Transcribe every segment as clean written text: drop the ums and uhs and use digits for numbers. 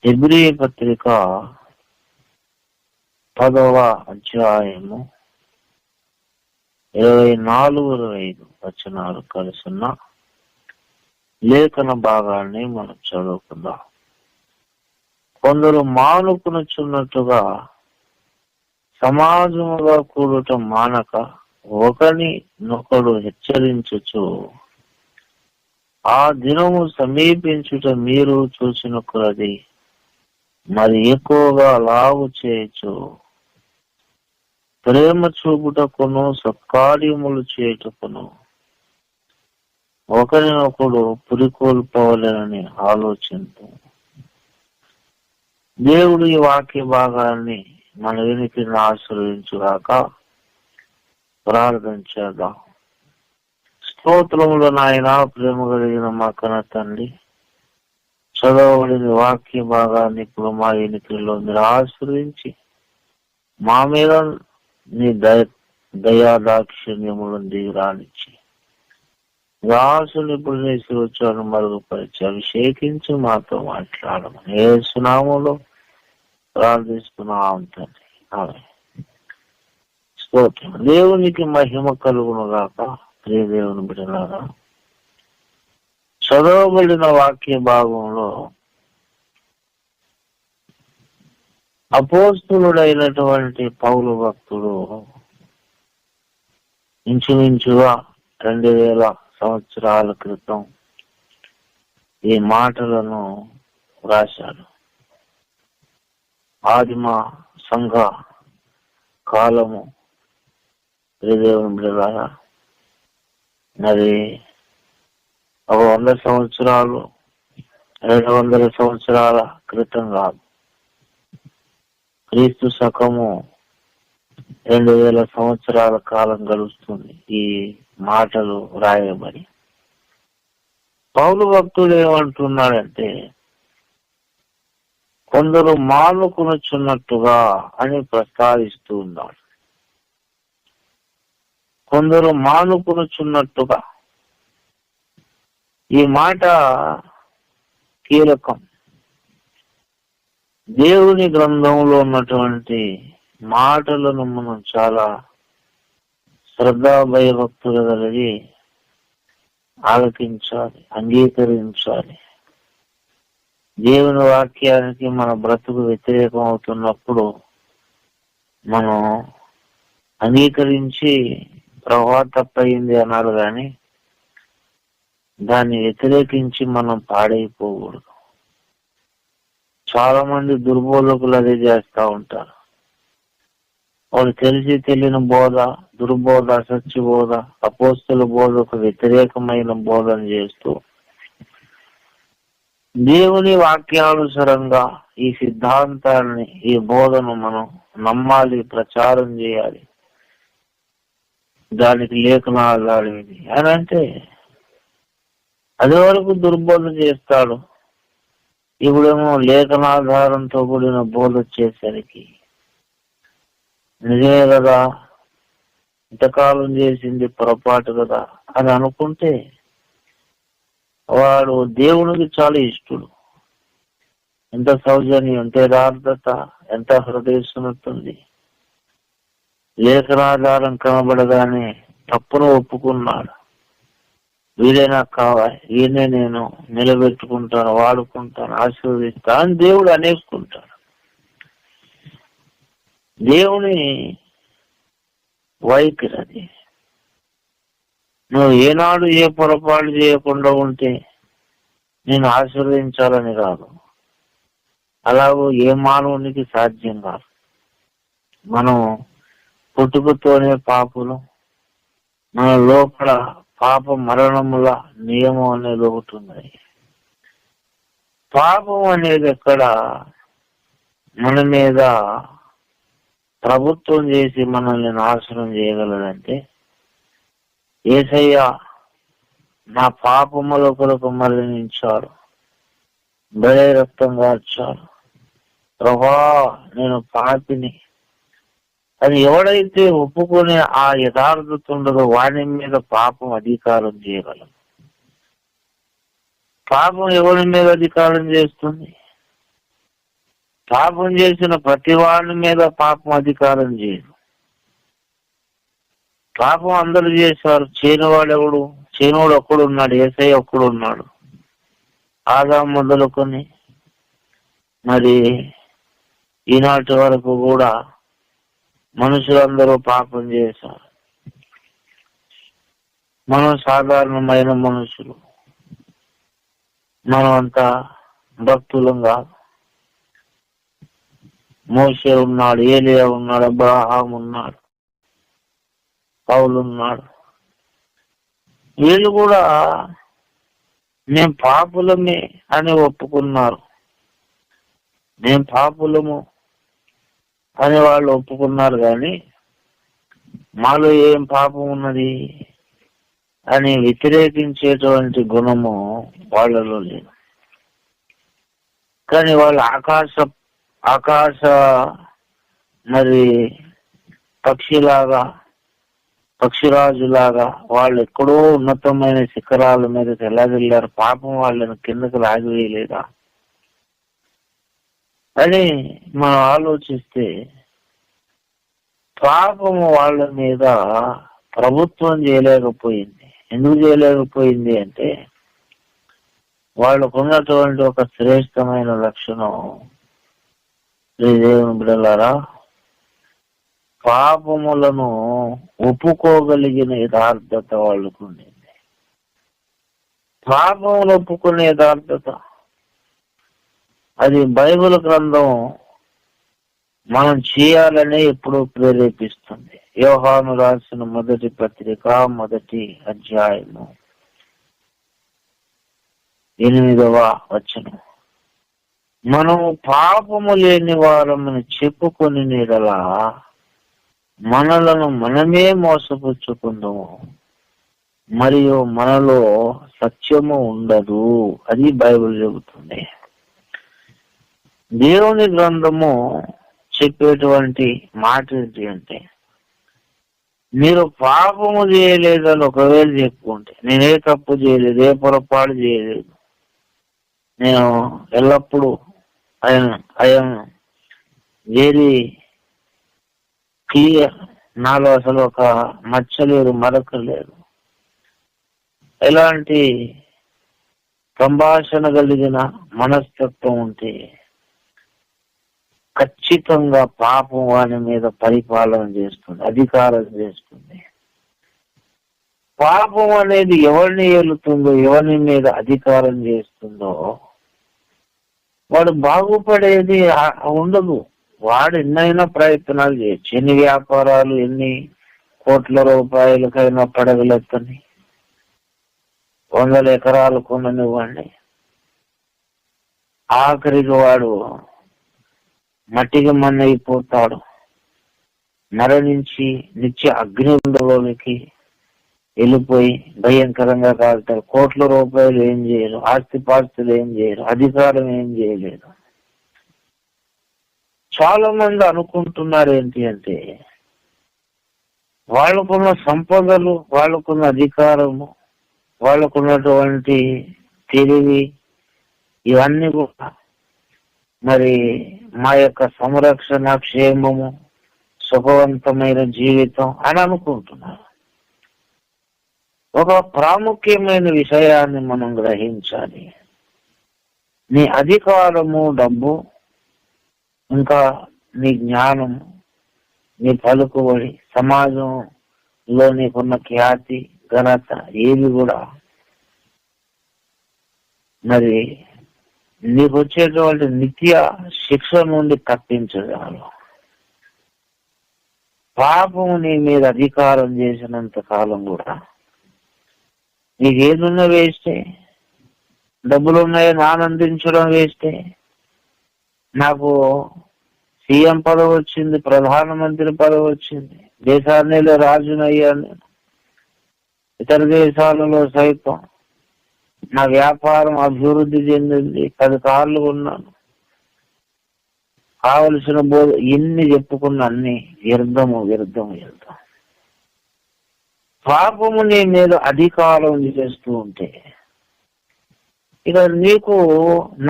Hebrew పత్రిక 10వ అధ్యాయము 24-25 వచనాలు కలిసిన లేఖన భాగాన్ని మనం చదువుకుందాం. కొందరు మానుకునుచున్నట్టుగా సమాజముగా కూడుట మానక ఒకరినొకడు హెచ్చరించుచు ఆ దినము సమీపించుట మీరు చూసిన కొలది మరి ఎక్కువగా లాగు చేయొచ్చు. ప్రేమ చూపుటకును సత్కార్యములు చేయుటకును ఒకరినొకడు పురికొల్పవలెనని ఆలోచించు. దేవుడు ఈ వాక్య భాగాన్ని మన వెనుకని ఆశీర్వదించుగాక. ప్రార్థన చేద్దాం. స్తోత్రములు నాయన, ప్రేమ కలిగిన మా కన్న తండ్రి, చదవబడిన వాక్య భాగాన్ని ఇప్పుడు మా ఎన్నికల్లో మీరు ఆశ్రయించి మా మీద నీ దయాదాక్షిణ్యములను దిగిరానిచ్చి రాసులు ఇప్పుడు నీ శిరోచాలను మరుగుపరిచి అభిషేకించి మాతో మాట్లాడమని యేసు నామములో ప్రార్థిస్తున్నాం తండ్రి. స్తోత్రం. దేవునికి మహిమ కలుగును గాక. ప్రియ దేవుని బిడ్డలారా, చదవబడిన వాక్య భాగంలో అపోస్తులుడైనటువంటి పౌలు భక్తుడు ఇంచుమించుగా 2000 సంవత్సరాల క్రితం ఈ మాటలను రాశాడు. ఆదిమ సంఘ కాలము దేవుని బిడ్డలారా, మరి 100 సంవత్సరాలు 200 సంవత్సరాల క్రితం కాదు, క్రీస్తు శకము 2000 సంవత్సరాల కాలం గడుస్తుంది ఈ మాటలు రాయబడి. పౌలు భక్తుడు ఏమంటున్నాడంటే, కొందరు మానుకునుచున్నట్టుగా అని ప్రస్తావిస్తూ ఉన్నాడు. కొందరు మానుకునుచున్నట్టుగా, ఈ మాట కీలకం. దేవుని గ్రంథంలో ఉన్నటువంటి మాటలను మనం చాలా శ్రద్ధా భయభక్తులు కలిగి ఆలకించాలి, అంగీకరించాలి. దేవుని వాక్యానికి మన బ్రతుకు వ్యతిరేకం అవుతున్నప్పుడు మనం అంగీకరించి ప్రభావం తప్పయింది అన్నారు, కానీ దాన్ని వ్యతిరేకించి మనం పాడైపోకూడదు. చాలా మంది దుర్బోధకులు అదే చేస్తూ ఉంటారు. వాళ్ళు తెలిసి తెలియని బోధ, దుర్బోధ, సత్యబోధ, అపోస్తుల బోధకు వ్యతిరేకమైన బోధన చేస్తూ దేవుని వాక్యానుసారంగా ఈ సిద్ధాంతాన్ని, ఈ బోధను మనం నమ్మాలి, ప్రచారం చేయాలి, దానికి లేఖనాలు అని అంటే అది వరకు దుర్బోధ చేస్తాడు. ఇప్పుడేమో లేఖనాధారంతో కూడిన బోధ వచ్చేసరికి నిజమే కదా, ఇంతకాలం చేసింది పొరపాటు కదా అని అనుకుంటే వాడు దేవునికి చాలా ఇష్టడు. ఎంత సౌజన్యం, ఎంత యథార్థత, ఎంత హృదయస్తున్నట్టుంది. లేఖనాధారం కనబడగానే తప్పును ఒప్పుకున్నాడు. వీడైనా కావాలి, ఈయనే నేను నిలబెట్టుకుంటాను, వాడుకుంటాను, ఆశీర్వదిస్తాను అని దేవుడు అనేసుకుంటాడు. దేవుని వైఖరి అది. నువ్వు ఏనాడు ఏ పొరపాటు చేయకుండా ఉంటే నేను ఆశీర్వదించాలని కాదు. అలాగూ ఏ మానవునికి సాధ్యం కాదు. మనం పుట్టుకతోనే పాపులు. మన లోపల పాప మరణముల నియమం అనేది ఒకటి ఉన్నది. పాపం అనేది ఎక్కడ మన మీద ప్రభుత్వం చేసి మనల్ని నాశనం చేయగలదంటే, యేసయ్య నా పాపముల కొరకు మరణించాడు, బలి రక్తం కార్చాడు, ప్రభా నేను పాపిని అని ఎవడైతే ఒప్పుకునే ఆ యథార్థత ఉండదో వాడి మీద పాపం అధికారం చేయగలదు. పాపం ఎవరి మీద అధికారం చేస్తుంది? పాపం చేసిన ప్రతి వాడి మీద పాపం అధికారం చేయదు. పాపం అందరూ చేశారు. చేయనివాడు ఒక్కడు ఉన్నాడు, యేసయ్య ఒక్కడు ఉన్నాడు. ఆదాం మొదలుకొని మరి ఈనాటి వరకు కూడా మనుషులందరూ పాపం చేశారు. మనం సాధారణమైన మనుషులు, మనం అంతా భక్తులం కాదు. మోషే ఉన్నాడు, ఏలియా ఉన్నాడు, అబ్రహాం ఉన్నాడు, పౌలు ఉన్నాడు. వీళ్ళు కూడా మేము పాపులమే అని ఒప్పుకున్నారు. మేము పాపులము అని వాళ్ళు ఒప్పుకున్నారు, కానీ మాలో ఏం పాపం ఉన్నది అని వ్యతిరేకించేటువంటి గుణము వాళ్ళలో లేదు. కానీ వాళ్ళు ఆకాశ మరి పక్షిరాజులాగా వాళ్ళు ఎక్కడో ఉన్నతమైన శిఖరాల మీద తెల్లదిల్లారు. పాపం వాళ్ళని కిందకు లాగివేయలేదా అని మనం ఆలోచిస్తే, పాపము వాళ్ళ మీద ప్రభుత్వం చేయలేకపోయింది. ఎందుకు చేయలేకపోయింది అంటే, వాళ్ళకు ఉన్నటువంటి ఒక శ్రేష్టమైన లక్షణం, దేవుని బిడ్డలారా, పాపములను ఒప్పుకోగలిగిన యథార్థత వాళ్ళకు ఉండింది. పాపములు ఒప్పుకునే యథార్థత అది బైబిల్ గ్రంథం మనం చేయాలనే ఎప్పుడూ ప్రేరేపిస్తుంది. యోహాను రాసిన మొదటి పత్రిక 1వ అధ్యాయము 8వ వచనం, మనము పాపము లేని వారమని చెప్పుకొని నీడలా మనలను మనమే మోసపుచ్చుకుందాము, మరియు మనలో సత్యము ఉండదు. అది బైబిల్ చెబుతుంది. దేవుని గ్రంథము చెప్పేటువంటి మాట ఏంటి అంటే, మీరు పాపము చేయలేదని ఒకవేళ చెప్పుకుంటే, నేనే తప్పు చేయలేదు, ఏ పొరపాటు చేయలేదు, నేను ఎల్లప్పుడూ ఐఎమ్ వెరీ క్లియర్, నాలో అసలు ఒక మచ్చ లేదు, మరొక లేదు, ఇలాంటి సంభాషణ కలిగిన మనస్తత్వం ఉంటే ఖచ్చితంగా పాపం వాని మీద పరిపాలన చేస్తుంది, అధికారం చేస్తుంది. పాపం అనేది ఎవరిని ఏలుతుందో, ఎవరి మీద అధికారం చేస్తుందో వాడు బాగుపడేది ఉండదు. వాడు ఎన్నైనా ప్రయత్నాలు చేయొచ్చు, ఎన్ని వ్యాపారాలు, ఎన్ని కోట్ల రూపాయలకైనా పడగలెత్తని, 100 ఎకరాలు కొననివ్వండి, ఆఖరికి వాడు మట్టికి మన్నైపోతాడు, మరణించి నిత్య అగ్నిలోనికి వెళ్ళిపోయి భయంకరంగా కాలుతాడు. కోట్ల రూపాయలు ఏం చేయరు, ఆస్తిపాస్తులు ఏం చేయరు, అధికారం ఏం చేయలేదు. చాలా మంది అనుకుంటున్నారు ఏంటి అంటే, వాళ్ళకున్న సంపదలు, వాళ్ళకున్న అధికారము, వాళ్ళకున్నటువంటి తెలివి, ఇవన్నీ కూడా మరి మా యొక్క సంరక్షణ, క్షేమము, సుఖవంతమైన జీవితం అని అనుకుంటున్నారు. ఒక ప్రాముఖ్యమైన విషయాన్ని మనం గ్రహించాలి. నీ అధికారము, డబ్బు, ఇంకా నీ జ్ఞానము, నీ పలుకుబడి, సమాజంలో నీకున్న ఖ్యాతి, ఘనత ఏవి కూడా మరి నీకు వచ్చేటువంటి నిత్య శిక్ష నుండి తప్పించగలరు. పాపము నీ మీద అధికారం చేసినంత కాలం కూడా నీకేదున్నా వేస్తే, డబ్బులున్నాయని ఆనందించడం వేస్తే, నాకు సీఎం పదవి వచ్చింది, ప్రధానమంత్రి పదవి వచ్చింది, దేశాన్ని రాజునయ్యాను, ఇతర దేశాలలో సైతం నా వ్యాపారం అభివృద్ధి చెందింది, 10 కార్లు ఉన్నాను, కావలసిన ఎన్ని చెప్పుకున్న అన్ని వ్యర్థము. పాపము నీ మీద అధికారం చేస్తూ ఉంటే ఇక నీకు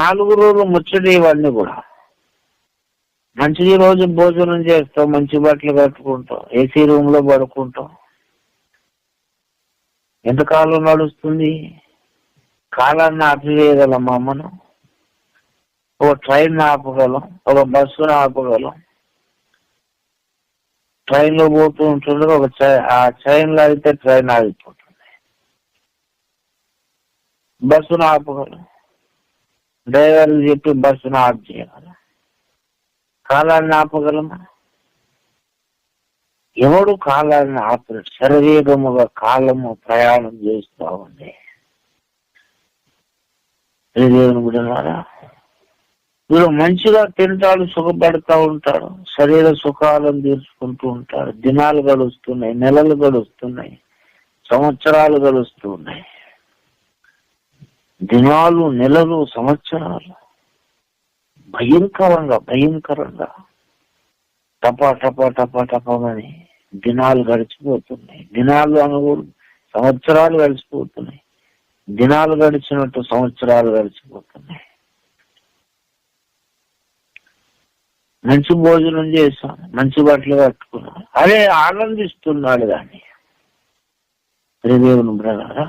4 రోజులు ముచ్చటి, ఇవన్నీ కూడా మంచి రోజు భోజనం చేస్తాం, మంచి బట్టలు కట్టుకుంటాం, ఏసీ రూమ్ లో పడుకుంటాం. ఎంతకాలం నడుస్తుంది? కాలాన్ని ఆపివేయగలమా మనం? ఒక ట్రైన్ ఆపగలం, ఒక బస్సును ఆపగలం. ట్రైన్ లో పోతూ ఉంటుండగా ఆ ట్రైన్ లో అయితే ట్రైన్ ఆగిపోతుంది. బస్సును ఆపగలం, డ్రైవర్ చెప్పి బస్సును ఆఫ్ చేయగలం. కాలాన్ని ఆపగలమా? ఎవడు కాలాన్ని ఆపరు. శరవేగముగా కాలము ప్రయాణం చేస్తూ ఉంది. దేవుని బిడ్డలారా, వీడు మంచిగా తింటాడు, సుఖపడతా ఉంటాడు, శరీర సుఖాలను తీర్చుకుంటూ ఉంటాడు. దినాలు గడుస్తున్నాయి, నెలలు గడుస్తున్నాయి, సంవత్సరాలు గడుస్తూ ఉన్నాయి. దినాలు, నెలలు, సంవత్సరాలు భయంకరంగా టపా టపా టపా టపమని దినాలు గడిచిపోతున్నాయి. దినాలు అనకూడదు, సంవత్సరాలు గడిచిపోతున్నాయి. దినాలు గడిచినట్టు సంవత్సరాలు గడిచిపోతున్నాయి. మంచి భోజనం చేశాం, మంచి బట్టలు కట్టుకున్నాం, అదే ఆనందిస్తున్నాడు. కానీ దేవుని బ్రదరా,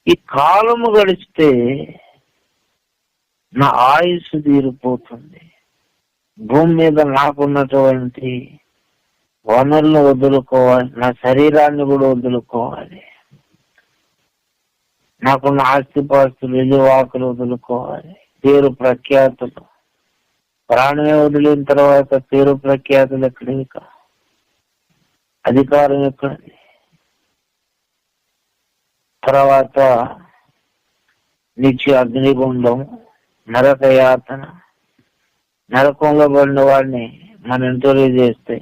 ఈ కాలము గడిచితే నా ఆయుస్సు తీరిపోతుంది. భూమి మీద నాకున్నటువంటి వనరులను వదులుకోవాలి, నా శరీరాన్ని కూడా వదులుకోవాలి, నాకున్న ఆస్తిపాస్తులు, ఇల్లువాకులు వదులుకోవాలి, పేరు ప్రఖ్యాతులు. ప్రాణమే వదిలిన తర్వాత పేరు ప్రఖ్యాతులు ఎక్కడిక? అధికారం ఎక్కడిది? తర్వాత నిత్య అగ్నిగుండం, నరక యాతన. నరకంలో పడిన వాడిని మనం ఇంటర్వ్యూ చేస్తే,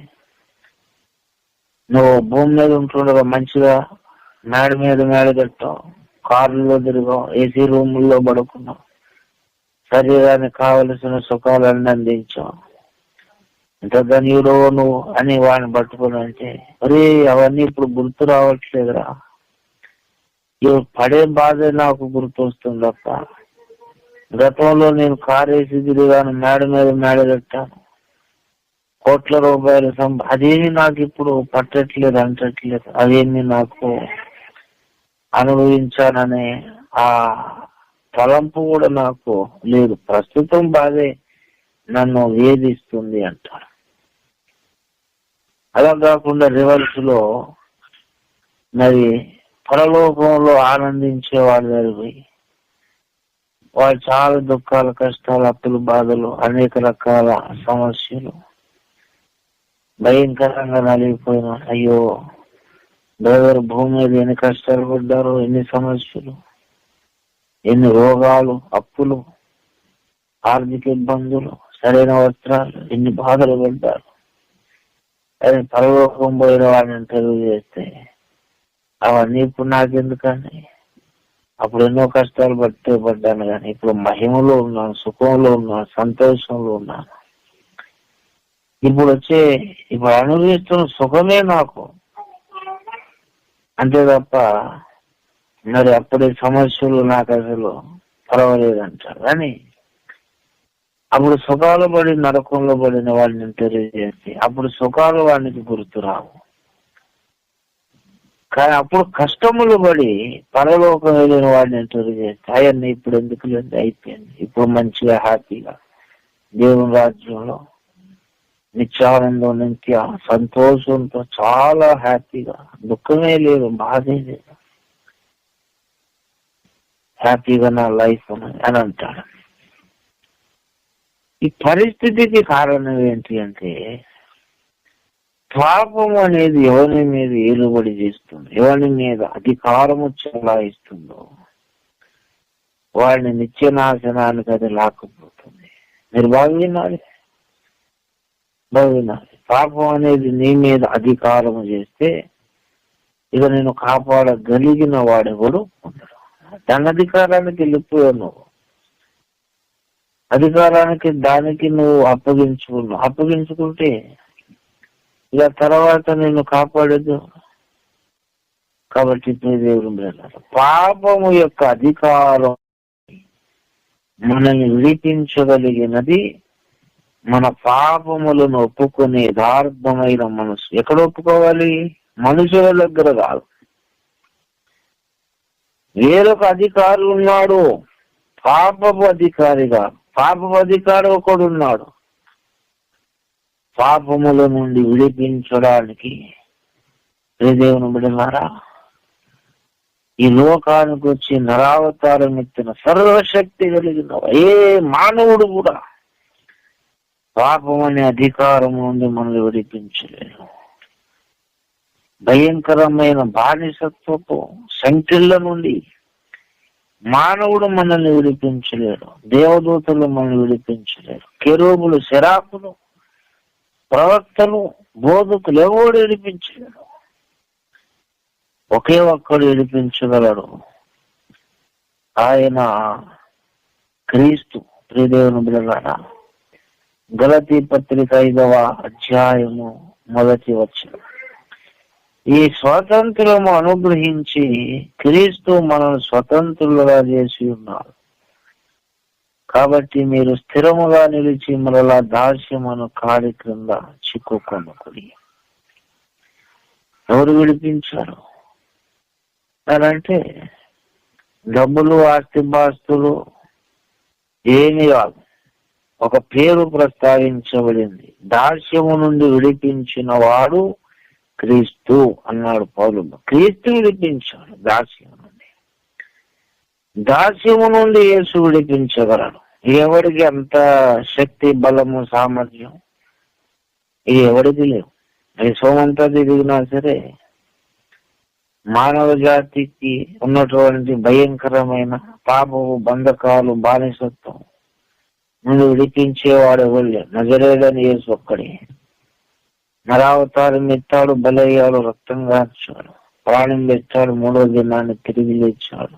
నువ్వు భూమి మీద ఉంటుండగా మంచిగా మేడ కట్టావు, కారులో తిరిగావు, ఏసీ రూముల్లో పడుకున్నావు, శరీరానికి కావలసిన సుఖాలన్నీ అందించావు, ఇంత ధనియుడో నువ్వు అని వాడిని పట్టుకుని అంటే, అరే అవన్నీ ఇప్పుడు గుర్తు రావట్లేదురా, ఇవి పడే బాధే నాకు గుర్తు వస్తుంది తప్ప గతంలో నేను కారేసి తిరిగాను, మేడ కట్టాను, కోట్ల రూపాయలు అదేమి నాకు ఇప్పుడు పట్టట్లేదు, అంటట్లేదు, అదేమి నాకు అనుభవించాననే ఆ తలంపు కూడా నాకు లేదు. ప్రస్తుతం బాధే నన్ను వేధిస్తుంది అంటారు. అలా కాకుండా రివర్స్ లో మరి పరలోకంలో ఆనందించే వాళ్ళు జరిగి వాళ్ళు చాలా దుఃఖాలు, కష్టాలు, అప్పులు, బాధలు, అనేక రకాల సమస్యలు, భయంకరంగా నలిగిపోయిన, అయ్యో బ్రదర్ భూమి మీద ఎన్ని కష్టాలు పడ్డారు, ఎన్ని సమస్యలు, ఎన్ని రోగాలు, అప్పులు, ఆర్థిక ఇబ్బందులు, సరైన వస్త్రాలు, ఎన్ని బాధలు పడ్డారు. అదే పరలోకం పోయిన వాడిని తెలియజేస్తే అవన్నీ ఇప్పుడు నాకెందుకని, అప్పుడు ఎన్నో కష్టాలు పడ్డాను, కానీ ఇప్పుడు మహిమలో ఉన్నాను, సుఖంలో ఉన్నాను, సంతోషంలో ఉన్నాను. ఇప్పుడు అనుభవిస్తున్న సుఖమే నాకు అంతే తప్ప మరి అప్పుడే సమస్యలు నాకు అసలు పర్వాలేదంటారు. కానీ అప్పుడు సుఖాలు పడి నరకంలో పడిన వాడిని తెలియజేసి అప్పుడు సుఖాలు వాడికి గుర్తురావు. కానీ అప్పుడు కష్టములు పడి పరలోకం వెళ్ళిన వాడిని తెలియజేస్తే అవన్నీ ఇప్పుడు ఎందుకు లేదు, అయిపోయింది. ఇప్పుడు మంచిగా హ్యాపీగా దేవుని రాజ్యంలో నిత్యానందం, నిత్య సంతోషంతో చాలా హ్యాపీగా, దుఃఖమే లేదు, బాధే లేదు, హ్యాపీగా నా లైఫ్ అని అంటాడు. ఈ పరిస్థితికి కారణం ఏంటి అంటే పాపం అనేది ఎవరి మీద ఏలుబడి చేస్తుంది, ఎవరి మీద అధికారము చెలాయిస్తుందో వాడిని నిత్య నాశనానికి అది లాక్కుపోతుంది. మీరు బాగా వినాలి. పాపం అనేది నీ మీద అధికారము చేస్తే ఇక నేను కాపాడగలిగిన వాడెవడు ఉండడు. దాని అధికారానికి వెళ్ళిపోయావు నువ్వు, అధికారానికి దానికి నువ్వు అప్పగించుకుంటే ఇక తర్వాత నేను కాపాడదు. కాబట్టి దేవుడు పాపము యొక్క అధికారం మనల్ని విడిపించగలిగినది మన పాపములను ఒప్పుకునే యథార్థమైన మనసు. ఎక్కడ ఒప్పుకోవాలి? మనుషుల దగ్గర కాదు. వేరొక అధికారి ఉన్నాడు, పాపపు అధికారిగా. పాపపు అధికారి ఒకడు ఉన్నాడు. పాపముల నుండి విడిపించడానికి దేవుని బిడ్డలారా, ఈ లోకానికి వచ్చి నరావతారం ఎత్తిన సర్వశక్తి కలిగిన ఏ మానవుడు కూడా పాపం అనే అధికారం నుండి మనల్ని విడిపించలేడు. భయంకరమైన బానిసత్వపు సంఖ్యల నుండి మానవుడు మనల్ని విడిపించలేడు. దేవదూతలు మనల్ని విడిపించలేరు. కెరూబులు, శరాపులు, ప్రవక్తలు, బోధకులు ఎవడు విడిపించలేడు. ఒకే ఒక్కడు విడిపించగలడు, ఆయన క్రీస్తు. ప్రియదేవుని బిడ్డలారా, గలతీ పత్రిక 5వ అధ్యాయము 1వ వచనం. ఈ స్వాతంత్ర్యము అనుగ్రహించి క్రీస్తు మనల్ని స్వతంత్రులుగా చేసి ఉన్నారు. కాబట్టి మీరు స్థిరముగా నిలిచి మరలా దాస్యమును కాడి క్రింద చిక్కుకొనకుడి. ఎవరు విడిపించారు అంటే డబ్బులు, ఆస్తిపాస్తులు ఏమి కాదు. ఒక పేరు ప్రస్తావించబడింది. దాస్యము నుండి విడిపించిన వాడు క్రీస్తు అన్నాడు పౌలు. క్రీస్తు విడిపించాడు దాస్యము నుండి. దాస్యము నుండి యేసు విడిపించగలడు. ఎవరికి అంత శక్తి, బలము, సామర్థ్యం ఇది ఎవరికి లేవు. సోమంతా తిరిగినా సరే మానవ జాతికి ఉన్నటువంటి భయంకరమైన పాపము, బంధకాలు, బానిసత్వం నుండి విడిపించేవాడు ఎవరు లేరు. నజరేయుడైన యేసు ఒక్కడే. నరావతారం ఎత్తాడు, బలయ్యాడు, రక్తం గార్చాడు, ప్రాణం పెట్టాడు, 3వ దినాన్ని తిరిగి లేచాడు.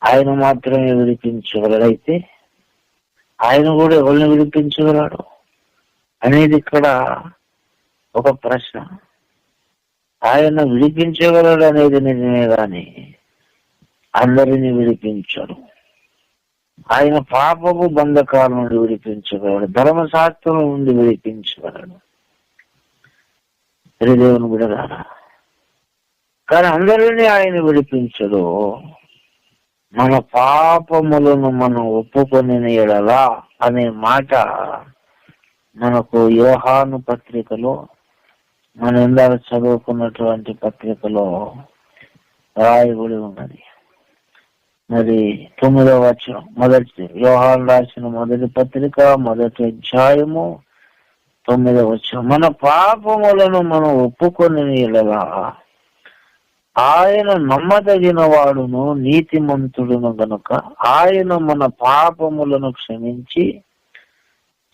ఆయన మాత్రమే విడిపించగలడు. అయితే ఆయన కూడా ఎవరిని విడిపించగలడు అనేది ఇక్కడ ఒక ప్రశ్న. ఆయన విడిపించగలడు అనేది నిజమే కానీ అందరినీ విడిపించడు. ఆయన పాపపు బంధకాల నుండి విడిపించగలడు, ధర్మశాస్త్రం నుండి విడిపించగలడు. దేవుని బిడ్డలారా, కానీ అందరినీ ఆయన విడిపించడు. మన పాపములను మనం ఒప్పుకొని ఎడలా అనే మాట మనకు యోహాను పత్రికలో, మనం ఇందాక చదువుకున్నటువంటి పత్రికలో రాయబడి ఉన్నది. మరి 9వ వచనం, మొదటి యోహాను రాసిన మొదటి పత్రిక 1వ అధ్యాయము 9వ వచనం. మన పాపములను మనం ఒప్పుకొని ఎడలా ఆయన నమ్మదగిన వాడును నీతిమంతుడును గనుక ఆయన మన పాపములను క్షమించి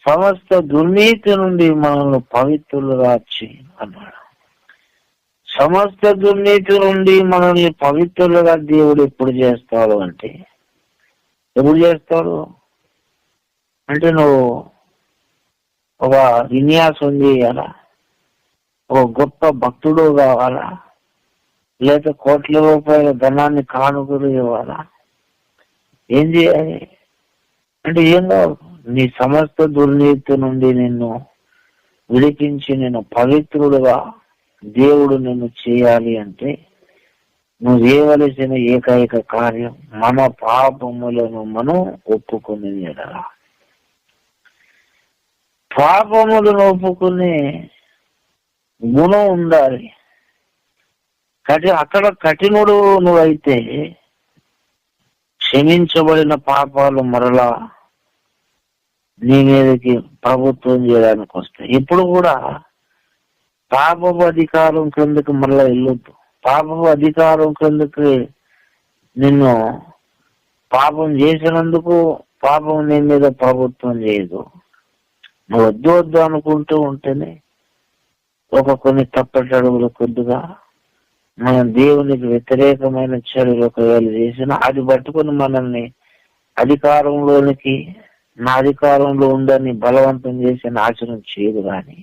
సమస్త దుర్నీతి నుండి మనల్ని పవిత్రులుగా అన్నాడు. సమస్త దుర్నీతి నుండి మనల్ని పవిత్రులుగా దేవుడు ఎప్పుడు చేస్తాడు అంటే, ఎప్పుడు చేస్తాడు అంటే, నువ్వు ఒక విన్యాసం చేయాలా, ఒక గొప్ప భక్తుడు కావాలా, లేదా కోట్ల రూపాయల ధనాన్ని కానుకలు ఇవ్వాలా, ఏం చేయాలి అంటే ఏం కాదు. నీ సమస్త దుర్నీతి నుండి నిన్ను విడిపించి నేను పవిత్రుడుగా దేవుడు నిన్ను చేయాలి అంటే నువ్వు చేయవలసిన ఏకైక కార్యం మన పాపములను మనం ఒప్పుకునే ఎడలా. పాపములను ఒప్పుకునే గుణం ఉండాలి. అక్కడ కఠినుడు నువ్వైతే క్షమించబడిన పాపాలు మరలా నీ మీదకి ప్రభుత్వం చేయడానికి వస్తాయి. ఇప్పుడు కూడా పాపపు అధికారం క్రిందకి మరలా వెళ్ళొద్దు. పాపపు అధికారం క్రిందకి నిన్ను పాపం చేసినందుకు పాపం నీ మీద ప్రభుత్వం చేయదు. నువ్వు వద్దు వద్దు అనుకుంటూ ఉంటేనే కొన్ని తప్పటి అడుగులు కొద్దిగా మనం దేవునికి వ్యతిరేకమైన చర్యలు ఒకవేళ చేసినా అది పట్టుకుని మనల్ని అధికారంలోనికి, నా అధికారంలో ఉందని బలవంతం చేసి నాశనం చేయదు. కానీ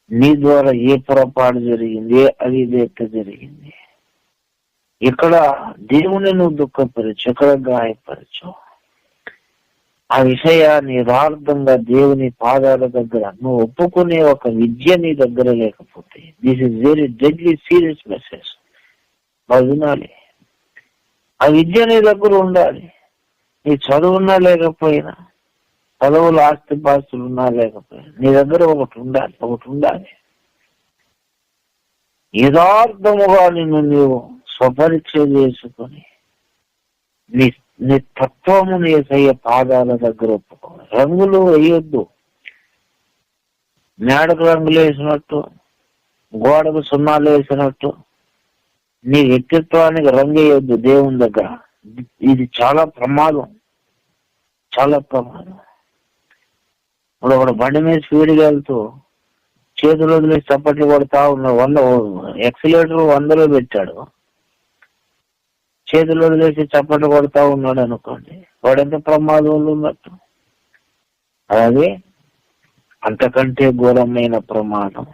నీ ద్వారా ఏ పొరపాటు జరిగింది, ఏ అవిధేయత జరిగింది, ఇక్కడ దేవుని నువ్వు దుఃఖపరచు, ఎక్కడ గాయపరచు, ఆ విషయాన్ని యథార్థంగా దేవుని పాదాల దగ్గర నువ్వు ఒప్పుకునే ఒక విద్య నీ దగ్గర లేకపోతే, this is very deadly serious message. వినాలి. ఆ విద్య నీ దగ్గర ఉండాలి. నీ చదువున్నా లేకపోయినా, చదువులు ఆస్తిపాస్తులు ఉన్నా లేకపోయినా, నీ దగ్గర ఒకటి ఉండాలి. యథార్థముగా నిన్ను నీవు స్వపరీక్ష చేసుకొని నీ తత్వమును యేసయ్య పాదాల దగ్గర ఒప్పుకోవాలి. రంగులు వేయొద్దు. మేడకు రంగులు వేసినట్టు, గోడకు సున్నాలు వేసినట్టు నీ వ్యక్తిత్వానికి రంగు వేయొద్దు దేవుని దగ్గర. ఇది చాలా ప్రమాదం. ఇప్పుడు ఒకడు బండి మీద స్పీడ్గా వెళ్తూ చేతులు వదిలేసి చప్పట్లు కొడతా ఉన్నాడు. ఎక్సిలేటర్ 100లో పెట్టాడు, చేతులు వదిలేసి చప్పట్లు కొడతా ఉన్నాడు అనుకోండి, వాడెంత ప్రమాదంలో ఉన్నట్టు. అలాగే అంతకంటే ఘోరమైన ప్రమాదం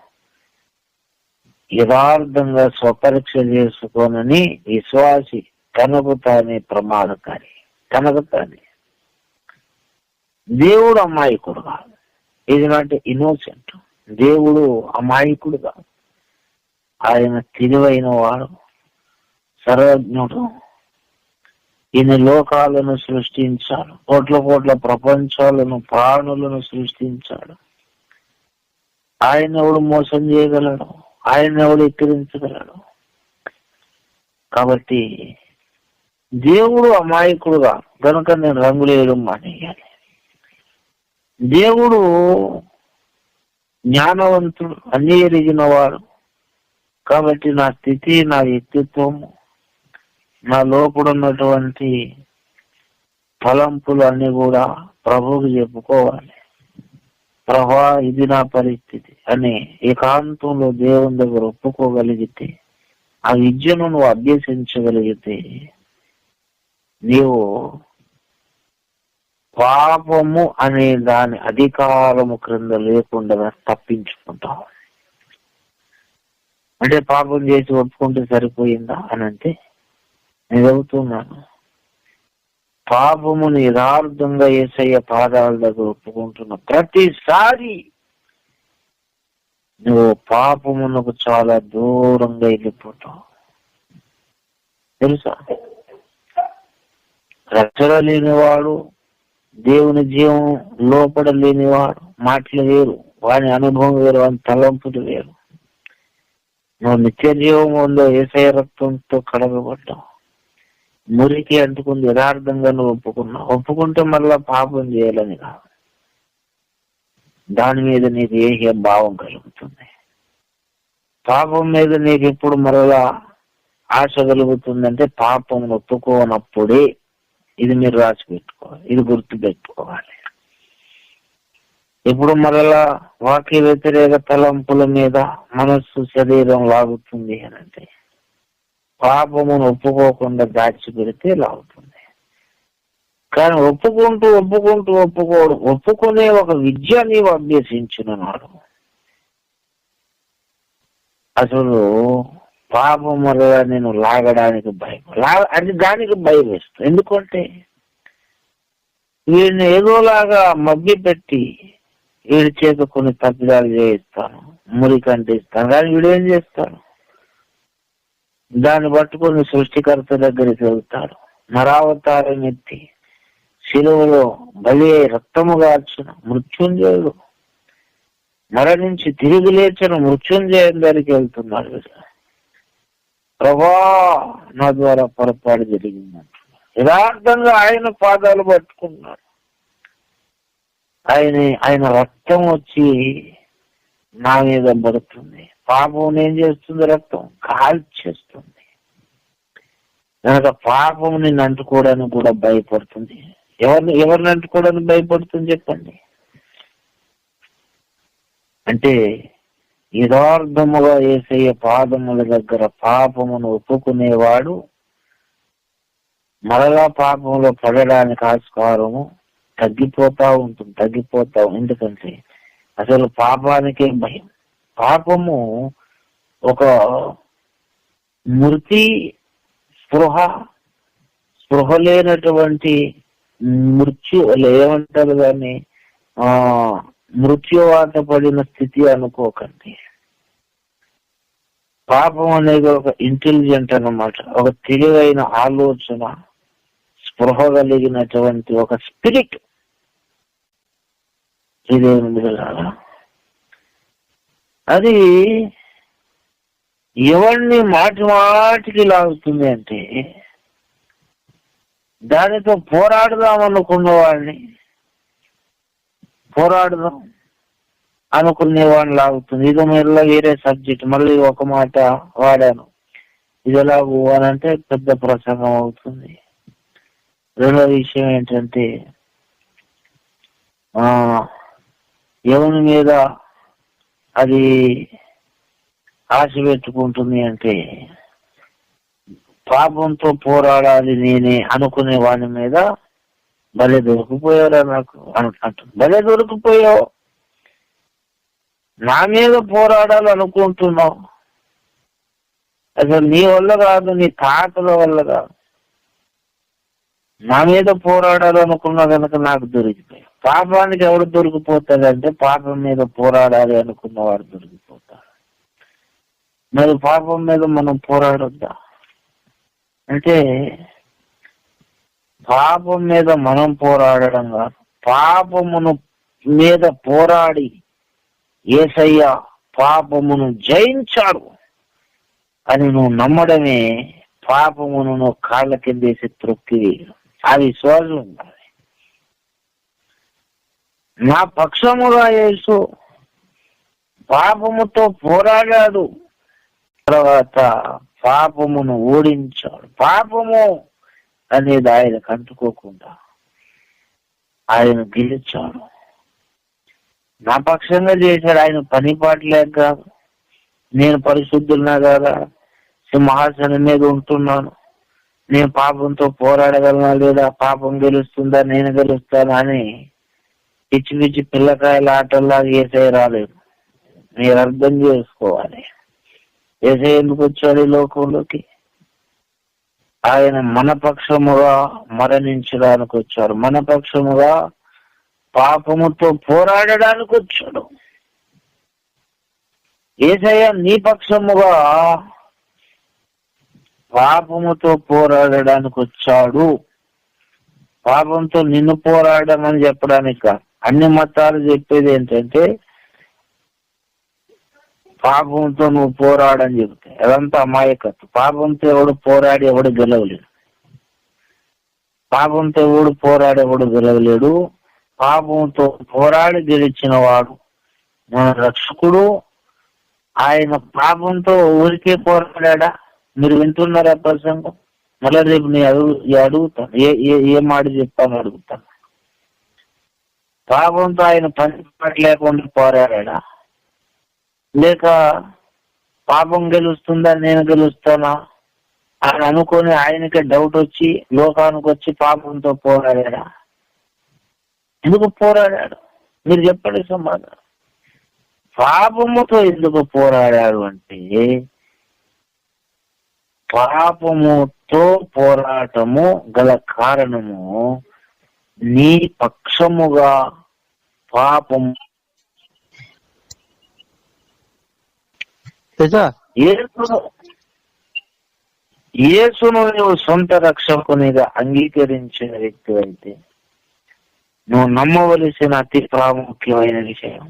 యథార్థంగా స్వపరీక్ష చేసుకోనని విశ్వాసి తనకు తానే ప్రమాదకారి. దేవుడు అమాయకుడు కాదు. ఇది నాట్ ఇన్నోసెంట్. దేవుడు అమాయకుడు కాదు. ఆయన తెలివైన వాడు, సర్వజ్ఞుడు. ఈయన లోకాలను సృష్టించాడు, కోట్ల ప్రపంచాలను, ప్రాణులను సృష్టించాడు. ఆయన ఎవడు మోసం చేయగలడు? ఆయన ఎవడు ఎక్కిరించగలడు? కాబట్టి దేవుడు అమాయకుడుగా కనుక నేను రంగులు వేయడం మానేయాలి. దేవుడు జ్ఞానవంతుడు, అన్ని ఎరిగిన వాడు. కాబట్టి నా స్థితి, నా వ్యక్తిత్వము, నా లోపడున్నటువంటి తలంపులు అన్ని కూడా ప్రభువుకి చెప్పుకోవాలి. ప్రభా, ఇది నా పరిస్థితి అని ఏకాంతంలో దేవుని దగ్గర ఒప్పుకోగలిగితే, ఆ విద్యను నువ్వు అభ్యసించగలిగితే, నీవు పాపము అనే దాని అధికారము క్రింద లేకుండా తప్పించుకుంటావు. అంటే పాపం చేసి ఒప్పుకుంటే సరిపోయిందా అని అంటే, నేను చెబుతున్నాను, పాపమును యథార్థంగా యేసయ్య పాదాల దగ్గర ఒప్పుకుంటున్న ప్రతిసారి నువ్వు పాపమునకు చాలా దూరంగా వెళ్ళిపోతావు. తెలుసా? రక్షణ లేనివాడు, దేవుని జీవం లోపల లేనివాడు మాటలు వేరు, వాని అనుభవం వేరు, వాని తలంపులు వేరు. నువ్వు నిత్య జీవం ఉందో యేసయ్య రక్తంతో కడగబడ్డావు, మురికి అంటుకుంది, యథార్థంగా నువ్వు ఒప్పుకుంటే మళ్ళా పాపం చేయాలని కాదు. దాని మీద నీకు ఏ భావం కలుగుతుంది? పాపం మీద నీకు ఎప్పుడు మరలా ఆశ కలుగుతుందంటే పాపం ఒప్పుకోనప్పుడే. ఇది మీరు రాసి పెట్టుకోవాలి, ఇది గుర్తు పెట్టుకోవాలి. ఇప్పుడు మరలా వాక్య వ్యతిరేక తలంపుల మీద మనస్సు, శరీరం లాగుతుంది అని అంటే, పాపమును ఒప్పుకోకుండా దాచిపెడితే లాగుతుంది. కానీ ఒప్పుకునే ఒక విద్య నీవు అభ్యసించిన నాడు అసలు పాపం మరలా నేను లాగడానికి అది దానికి భయం వేస్తుంది. ఎందుకంటే వీడిని ఏదోలాగా మభ్య పెట్టి వీడి చేత కొన్ని తప్పిదాలు చేయిస్తాను, మురికంటిస్తాను. కానీ వీడేం చేస్తాడు? దాన్ని పట్టుకొని సృష్టికర్త దగ్గరికి వెళ్తాడు. నరావతారం ఎత్తి శిలువలో బలి రక్తము గార్చిన మృత్యుంజయుడు, మరణించి తిరిగి లేచిన మృత్యుంజయం దగ్గరికి వెళ్తున్నాడు. ప్రభా, నా ద్వారా పొరపాటు జరిగిందంటున్నాడు. యథార్థంగా ఆయన పాదాలు పట్టుకున్నాడు. ఆయన రక్తం వచ్చి నా మీద పడుతుంది. పాపం ఏం చేస్తుంది? రక్తం కాల్చేస్తుంది. కనుక పాపం నిన్ను అంటుకోవడానికి కూడా భయపడుతుంది. ఎవరిని అంటుకోవడానికి భయపడుతుంది చెప్పండి? అంటే యథార్థముగా యేసయ్య పాదముల దగ్గర పాపమును ఒప్పుకునేవాడు మరలా పాపంలో పడడానికి ఆస్కారము తగ్గిపోతావు. ఎందుకంటే అసలు పాపానికే భయం. పాపము ఒక స్పృహ లేనటువంటి ఏమంటారు దాన్ని, మృత్యువాత పడిన స్థితి అనుకోకండి. పాపం అనేది ఒక ఇంటెలిజెంట్ అన్నమాట, ఒక తెలివైన ఆలోచన, స్పృహ కలిగినటువంటి ఒక స్పిరిట్. ఇదేమిటి అది ఎవరిని మాటి మాటికి లాగుతుంది అంటే, దానితో పోరాడదాం అనుకున్న వాడిని, పోరాడదాం అనుకునే వాడిని లాగుతుంది. ఇది మళ్ళీ వేరే సబ్జెక్ట్, మళ్ళీ ఒక మాట వాడాను, ఇది ఎలాగూ అని అంటే పెద్ద ప్రసంగం అవుతుంది. రెండో విషయం ఏంటంటే, ఎవరి మీద అది ఆశ పెట్టుకుంటుంది అంటే, పాపంతో పోరాడాలి నేనే అనుకునే వాడి మీద భలే దొరికిపోయారా నాకు అంటుంది. భలే దొరికిపోయావు, నా మీద పోరాడాలి అనుకుంటున్నావు, అసలు నీ వల్ల కాదు, నీ తాతల వల్ల కాదు, నా మీద పోరాడాలనుకున్నా కనుక నాకు దొరికిపోయావు. పాపానికి ఎవడు దొరికిపోతాడంటే, పాపం మీద పోరాడాలి అనుకున్నవాడు దొరికిపోతాడు. మరి పాపం మీద మనం పోరాడొద్దా అంటే, పాపం మీద మనం పోరాడడం కాదు, పాపమును మీద పోరాడి యేసయ్య పాపమును జయించాడు అని నువ్వు నమ్మడమే పాపమును నువ్వు కాళ్ళ కిందేసి త్రొక్కి ఆ విశ్వాసం ఉండాలి. నా పక్షముగా యేసు పాపముతో పోరాడాడు, తర్వాత పాపమును ఓడించాడు. పాపము అనేది ఆయనకు అంటుకోకుండా ఆయన గెలిచాడు, నా పక్షంగా చేశాడు. ఆయన పని పాటలేక కాదు, నేను పరిశుద్ధున్నా కదా, సింహాసనం మీద ఉంటున్నాను, నేను పాపంతో పోరాడగలనా లేదా, పాపం గెలుస్తుందా నేను గెలుస్తానా అని పిచ్చి పిచ్చి పిల్లకాయల ఆటల్లాగా యేసయ్య రాలేదు. మీరు అర్థం చేసుకోవాలి, యేసయ్య ఎందుకు వచ్చాడు ఈ లోకంలోకి? ఆయన మన పక్షముగా మరణించడానికి వచ్చాడు, మన పక్షముగా పాపముతో పోరాడడానికి వచ్చాడు. యేసయ్య నీ పక్షముగా పాపముతో పోరాడడానికి వచ్చాడు. పాపంతో నిన్ను పోరాడమని చెప్పడానికి కాదు. అన్ని మతాలు చెప్పేది ఏంటంటే, పాపంతో నువ్వు పోరాడని చెబుతాయి, అదంతా అమాయకత్వం. పాపంతో ఎవడు పోరాడి ఎవడు గెలవలేడు, పాపంతో ఎవడు పోరాడి ఎవడు గెలవలేడు. పాపంతో పోరాడి గెలిచిన వాడు మన రక్షకుడు. ఆయన పాపంతో ఊరికే పోరాడా? మీరు వింటున్నారా ప్రసంగం? మళ్ళీ రేపు నేను అడుగుతాను, ఏ మాట చెప్తాను అడుగుతాను. పాపంతో ఆయన పని లేకుండా పోరాడా, లేక పాపం గెలుస్తుందా నేను గెలుస్తానా అని అనుకొని ఆయనకే డౌట్ వచ్చి లోకానికి వచ్చి పాపంతో పోరాడా? ఎందుకు పోరాడాడు? మీరు చెప్పండి సమాధానం. పాపముతో ఎందుకు పోరాడాడు అంటే, పాపముతో పోరాటము గల కారణము నీ పక్షముగా పాపము యేసును నువ్వు సొంత రక్షకునిగా అంగీకరించిన వ్యక్తి అయితే నువ్వు నమ్మవలసిన అతి ప్రాముఖ్యమైన విషయం,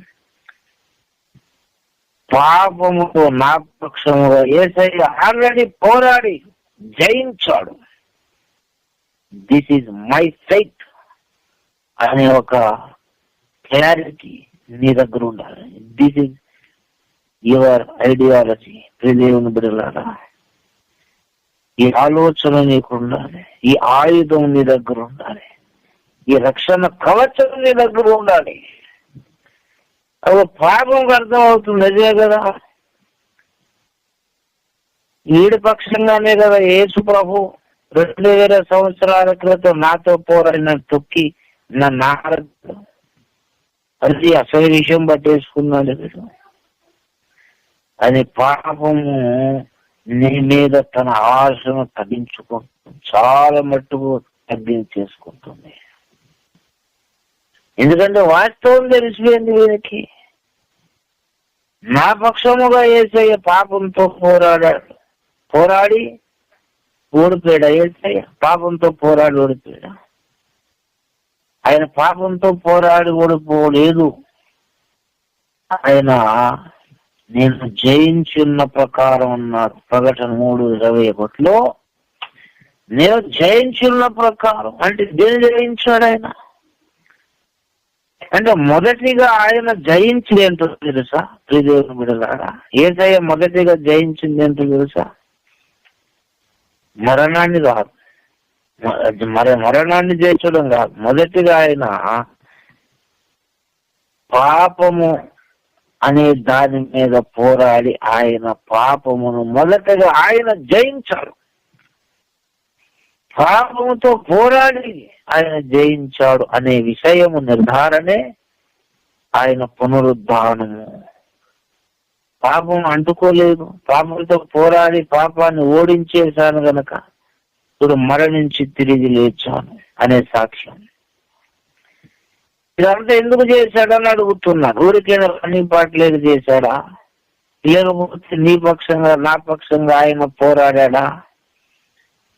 పాపముతో నా పక్షముగా యేసయ్య ఆల్రెడీ పోరాడి జయించాడు. దిస్ ఈజ్ మై ఫెయిత్ అనే ఒక క్లారిటీ నీ దగ్గర ఉండాలి. This is your ideology. దేవుని బిడ్డలారా, ఈ ఆలోచన నీకు ఉండాలి, ఈ ఆయుధం నీ దగ్గర ఉండాలి, ఈ రక్షణ కవచం నీ దగ్గర ఉండాలి. అది పాపంకి అర్థం అవుతుంది, అదే కదా. వీడి పక్షంగానే కదా యేసు ప్రభు 2000 సంవత్సరాల క్రితం నాతో పోరాడిన తొక్కి నా అది అసలు విషయం పట్టేసుకున్నాడు వీడు అని. పాపము నీ మీద తన ఆశను తగ్గించుకుంటుంది, చాలా మట్టుకు తగ్గించేసుకుంటుంది. ఎందుకంటే వాస్తవం తెలిసిపోయింది వీరికి. నా పక్షముగా యేసయ్య పాపంతో పోరాడి ఓడిపోయాడా? యేసయ్య పాపంతో పోరాడి ఓడిపోయాడా? ఆయన పాపంతో పోరాడి ఓడిపోలేదు. ఆయన నేను జయించున్న ప్రకారం అన్నాడు ప్రకటన 3:21లో. నేను జయించున్న ప్రకారం అంటే దేని జయించాడు ఆయన? అంటే మొదటిగా ఆయన జయించింది ఏంటో తెలుసా ప్రియదేవుని బిడ్డలారా? యేసయ్య మొదటిగా జయించింది ఏంటో తెలుసా? మరణాన్ని కాదు, మరణాన్ని జయించడం కాదు. మొదటిగా ఆయన పాపము అనే దాని మీద పోరాడి ఆయన పాపమును మొదటగా ఆయన జయించాడు. పాపముతో పోరాడి ఆయన జయించాడు అనే విషయము నిర్ధారణే ఆయన పునరుద్ధానము. పాపం అంటుకోలేదు, పాపంతో పోరాడి పాపాన్ని ఓడించేశాను గనక ఇప్పుడు మరణించి తిరిగి లేచాను అనే సాక్ష్యం. ఇదంతా ఎందుకు చేశాడని అడుగుతున్నాను. ఊరికైనా పని పాటలేదు చేశాడా? లేకపోతే నీ పక్షంగా నా పక్షంగా ఆయన పోరాడా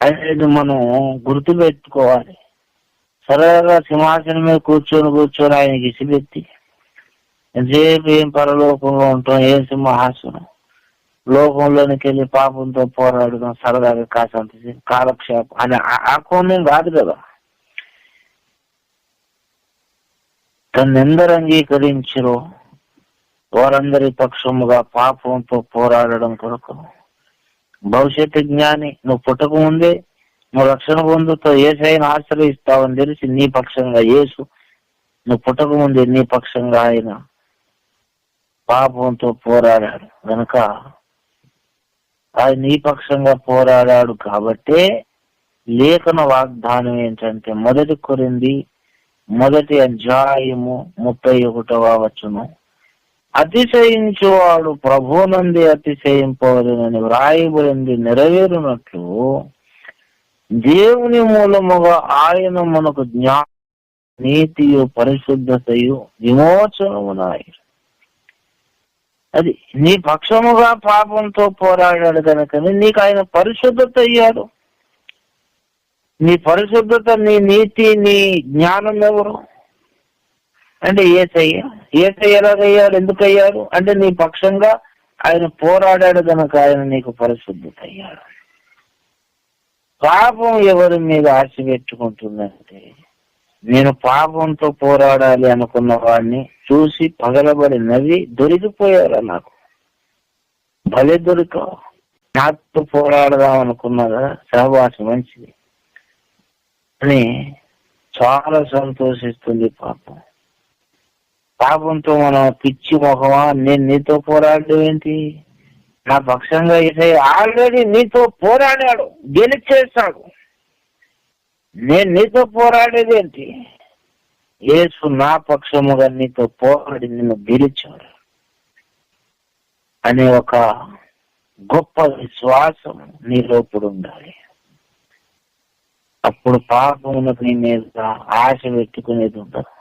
అనేది మనం గుర్తుపెట్టుకోవాలి. సరదాగా సింహాసనం మీద కూర్చొని ఆయనకి ఇసిపెట్టి ఎంతసేపు ఏం పరలోకంలో ఉంటాం, ఏం సింహాసనం, లోకంలోనికి వెళ్ళి పాపంతో పోరాడడం సరదాగా కాసంత కాలక్షేపం అని ఆ కోణం కాదు కదా. తన్నెందరు అంగీకరించరో వారందరి పక్షముగా పాపంతో పోరాడడం కొరకు భవిష్యత్తు జ్ఞాని. నువ్వు పుట్టక ముందే నువ్వు రక్షణ పొందుతావు, యేసయ్యను ఆశ్రయిస్తావని తెలిసి నీ పక్షంగా యేసు, నువ్వు పుట్టక ముందే నీ పక్షంగా ఆయన పాపంతో పోరాడాడు కనుక ఆయన నీ పక్షంగా పోరాడాడు. కాబట్టే లేఖన వాగ్దానం ఏంటంటే 1 కొరింథీ 1:31 అతిశయించువాడు ప్రభువునందే అతిశయింపవలెనని వ్రాయబడింది నెరవేరునట్లు దేవుని మూలముగా ఆయన మనకు నీతియు పరిశుద్ధతయు విమోచనమునాయి. అది నీ పక్షముగా పాపంతో పోరాడాడు కనుకని నీకు ఆయన పరిశుద్ధత అయ్యాడు. నీ పరిశుద్ధత, నీ నీతి, నీ జ్ఞానం ఎవరు అంటే యేసయ్య. యేసయ్య ఎలాగయ్యాడు, ఎందుకు అయ్యాడు అంటే నీ పక్షంగా ఆయన పోరాడాడు కనుక ఆయన నీకు పరిశుద్ధత అయ్యాడు. పాపం ఎవరి మీద ఆశ పెట్టుకుంటుందంటే, నేను పాపంతో పోరాడాలి అనుకున్న వాడిని చూసి పగలబడి నవ్వి దొరికిపోయారా, నాకు భలే దొరికావు, నాతో పోరాడదాం అనుకున్నదా, సహవాసం మంచిది అని చాలా సంతోషిస్తుంది పాపం. పాపంతో మనం పిచ్చి మొహమా, నేను నీతో పోరాడడం ఏంటి, నా పక్షంగా యేసయ్య ఆల్రెడీ నీతో పోరాడాడు, గెలిచేశాడు, నేను నీతో పోరాడేది ఏంటి, యేసు నా పక్షముగా నీతో పోరాడి నిన్ను గెలిచాడు అనే ఒక గొప్ప విశ్వాసం నీ లోపల ఉండాలి. అప్పుడు పాపమునకు నీ మీద ఆశ పెట్టుకునేది ఉండదు.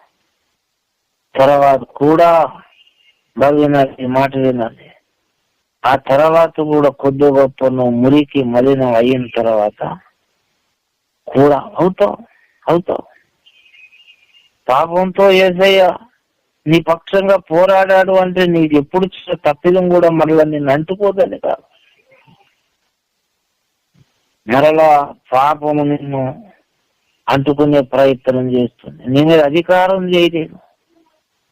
తర్వాత కూడా వినాలి, మాట వినాలి. ఆ తర్వాత కూడా కొద్ది గొప్ప నువ్వు మురికి మలినం అయిన తర్వాత కూడా అవుతావు. పాపంతో యేసయ్య నీ పక్షంగా పోరాడాడు అంటే నీకు ఎప్పుడు తప్పిదం కూడా మరలా నిన్ను అంటుకోదని కాదు. మరలా పాపము నిన్ను అంటుకునే ప్రయత్నం చేస్తుంది. నీ మీద అధికారం చేయలేదు,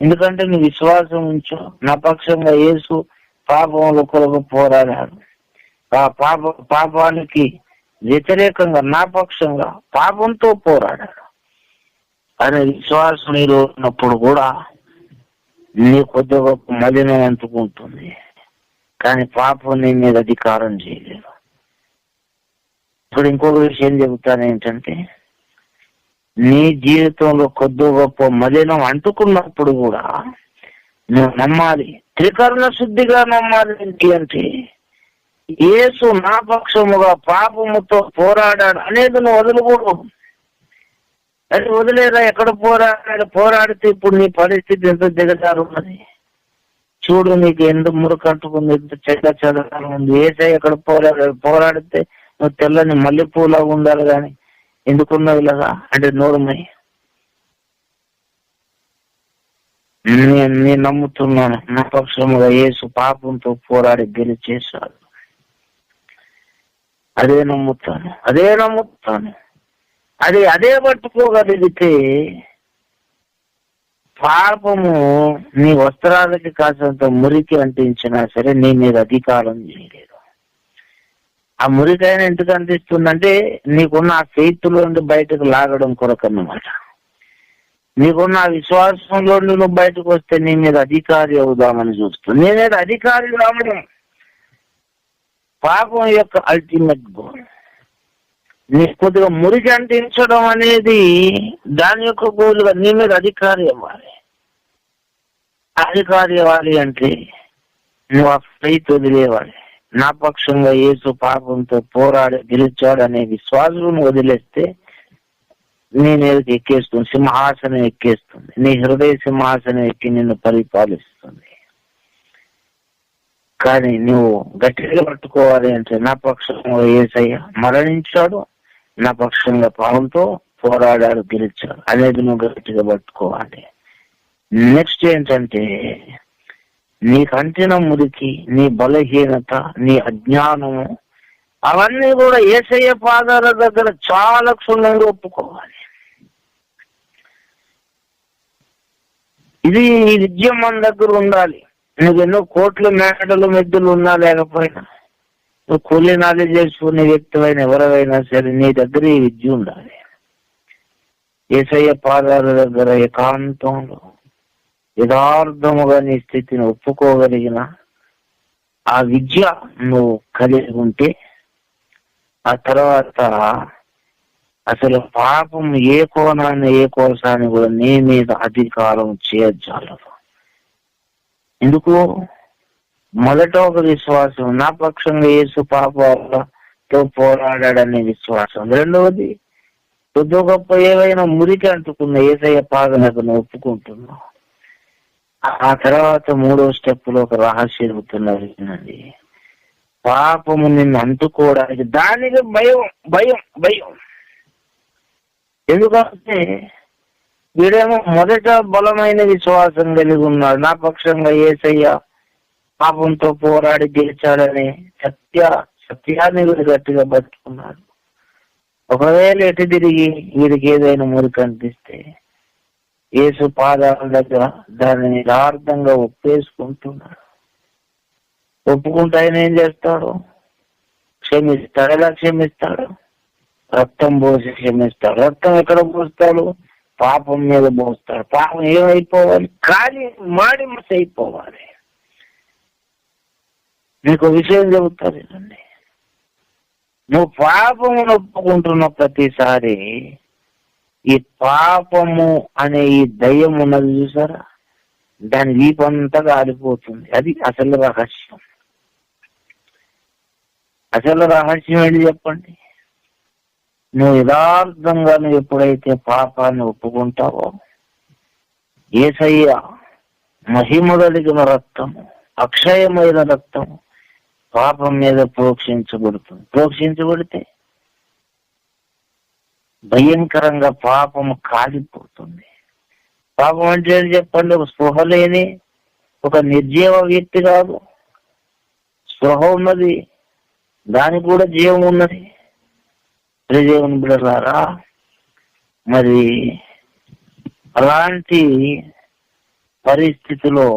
ఎందుకంటే నువ్వు విశ్వాసం ఉంచు. నా పక్షంగా యేసు పాపముల కొరకు పోరాడాడు, ఆ పాపానికి వ్యతిరేకంగా నా పక్షంగా పాపంతో పోరాడాడు అనే విశ్వాసం నీలో ఉన్నప్పుడు కూడా నీ కొద్ది గొప్ప మలినం అంటుకుంటుంది, కానీ పాపం నీ మీద అధికారం చేయలేదు. ఇప్పుడు ఇంకొక విషయం చెబుతాను ఏంటంటే, నీ జీవితంలో కొద్ది గొప్ప మలినం అంటుకున్నప్పుడు కూడా నువ్వు నమ్మాలి, త్రికరణ శుద్ధిగా నమ్మాలి. ఏంటి అంటే యేసు నా పక్షముగా పాపముతో పోరాడాడు అనేది నువ్వు వదులుకోడు. అది వదిలేరా, ఎక్కడ పోరాడితే ఇప్పుడు నీ పరిస్థితి ఎంత దిగజారు ఉన్నది. చూడు నీకు ఎందుకు మురకట్టుకుంది, ఎంత చెడ్డ ఉంది. ఏసై ఎక్కడ పోరాడితే నువ్వు తెల్లని మల్లెపూలాగా ఉండాలి కానీ ఎందుకున్నావు ఇలాగా అంటే నోరుమై. నేను నమ్ముతున్నాను, నా పక్షముగా యేసు పాపంతో పోరాడి గెలిచేశాడు. అదే నమ్ముతాను. అదే పట్టుకోగలిగితే పాపము నీ వస్త్రాలకి కాసంత మురికి అంటించినా సరే నీ మీద అధికారం చేయలేదు. ఆ మురికైనా ఎందుకు అంటిస్తుందంటే నీకున్న ఆ ఫెయిత్లో నుండి బయటకు లాగడం కొరకన్నమాట. నీకున్న ఆ విశ్వాసంలో నువ్వు బయటకు వస్తే నీ మీద అధికారి అవుదామని చూస్తుంది. నీ మీద అధికారి రావడం పాపం యొక్క అల్టిమేట్ గోల్. నీ కొద్దిగా మురికి అంటించడం అనేది దాని యొక్క గోలుగా నీ మీద అధికారి అవ్వాలి. అధికారి అవ్వాలి అంటే నువ్వు ఆ ఫెయిత్ వదిలేవాలి. నా పక్షంగా యేసు పాపంతో పోరాడి గెలిచాడు అనే విశ్వాసం వదిలేస్తే నీ మీదకి ఎక్కేస్తుంది, సింహాసనం ఎక్కేస్తుంది. నీ హృదయ సింహాసనం ఎక్కి నిన్ను పరిపాలిస్తుంది. కానీ నువ్వు గట్టిగా పట్టుకోవాలి అంటే నా పక్షంగా యేసయ్య మరణించాడు, నా పక్షంగా పాపంతో పోరాడాడు, గెలిచాడు అనేది నువ్వు గట్టిగా పట్టుకోవాలి. నెక్స్ట్ ఏంటంటే నీ కంటిన మురికి, నీ బలహీనత, నీ అజ్ఞానము అవన్నీ కూడా యేసయ్య పాదాల దగ్గర చాలా క్షుణ్ణంగా ఒప్పుకోవాలి. ఇది ఈ విద్య మన దగ్గర ఉండాలి. నువ్వు ఎన్నో కోట్ల మేడలు మెద్దులు ఉన్నా లేకపోయినా, నువ్వు కూలీ నాలెడ్జ్ చేసుకునే వ్యక్తివైన ఎవరైనా సరే నీ దగ్గర ఈ విద్య ఉండాలి. యేసయ్య పాదాల దగ్గర ఏకాంతంలో యథార్థముగా నీ స్థితిని ఒప్పుకోగలిగిన ఆ విద్య నువ్వు కలిగి ఉంటే ఆ తర్వాత అసలు పాపం ఏ కోణాన్ని ఏ కోసాన్ని కూడా నీ మీద అధికారం చేయజాలదు. ఎందుకు? మొదట ఒక విశ్వాసం, నా పక్షంగా యేసు పాపాలతో పోరాడాడనే విశ్వాసం. రెండవది కొద్ది గొప్ప ఏవైనా మురికి అంటుకున్న యేసయ్య పాదనకు ఒప్పుకుంటున్నావు. ఆ తర్వాత మూడో స్టెప్ లో ఒక రహస్యం చెబుతున్నది. పాపము నిన్ను అంటుకోవడానికి దానికి భయం భయం భయం. ఎందుకంటే వీడేమో మొదట బలమైన విశ్వాసం కలిగి ఉన్నాడు, నా పక్షంగా యేసయ్య పాపంతో పోరాడి గెలిచాడని సత్యాన్ని గట్టిగా పట్టుకున్నాడు. ఒకవేళ ఎటు తిరిగి వీడికి ఏదైనా మురికి అనిపిస్తే యేసు పాదాల దగ్గర దానిని యథార్థంగా ఒప్పేసుకుంటున్నాడు. ఒప్పుకుంటే ఆయన ఏం చేస్తాడు? క్షమిస్తాడు. ఎలా క్షమిస్తాడు? రక్తం పోసి క్షమిస్తాడు. రక్తం ఎక్కడ పోస్తాడు? పాపం మీద పోస్తాడు. పాపం ఏమైపోవాలి? కానీ మాడిమస అయిపోవాలి. నీకు విషయం చెబుతానండి, నువ్వు పాపమును ఒప్పుకుంటున్న ప్రతిసారి ఈ పాపము అనే ఈ దయ్యం ఉన్నది చూసారా, దాని వీపంతా కాలిపోతుంది. అది అసలు రహస్యం. అసలు రహస్యం ఏంటి చెప్పండి? నువ్వు యథార్థంగా నువ్వు ఎప్పుడైతే పాపాన్ని ఒప్పుకుంటావో యేసయ్య మహిమ కలిగిన రక్తము, అక్షయమైన రక్తము పాపం మీద ప్రోక్షించబడుతుంది. ప్రోక్షించబడితే భయంకరంగా పాపము కాలిపోతుంది. పాపం అంటే చెప్పండి, ఒక స్పృహ లేని ఒక నిర్జీవ వ్యక్తి కాదు. స్పృహ ఉన్నది, దానికి కూడా జీవం ఉన్నది. దేవుని బిడ్డలారా, మరి అలాంటి పరిస్థితిలో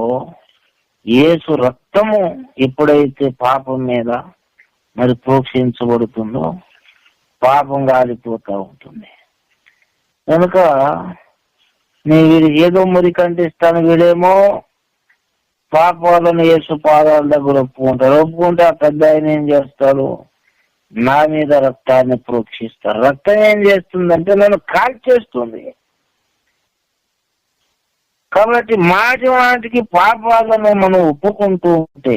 యేసు రక్తము ఎప్పుడైతే పాపం మీద మరి ప్రోక్షించబడుతుందో పాపం గాలిపోతూ ఉంటుంది. కనుక నేను వీడికి ఏదో మురికి అంటిస్తాను, వీడేమో పాపాలను యేసు పాదాల దగ్గర ఒప్పుకుంటాడు. ఒప్పుకుంటే ఆ పెద్ద ఆయన ఏం చేస్తాడు? నా మీద రక్తాన్ని ప్రోక్షిస్తాడు. రక్తం ఏం చేస్తుందంటే నన్ను కాల్చేస్తుంది. కాబట్టి మాటి మాటికి పాపాలను మనం ఒప్పుకుంటూ ఉంటే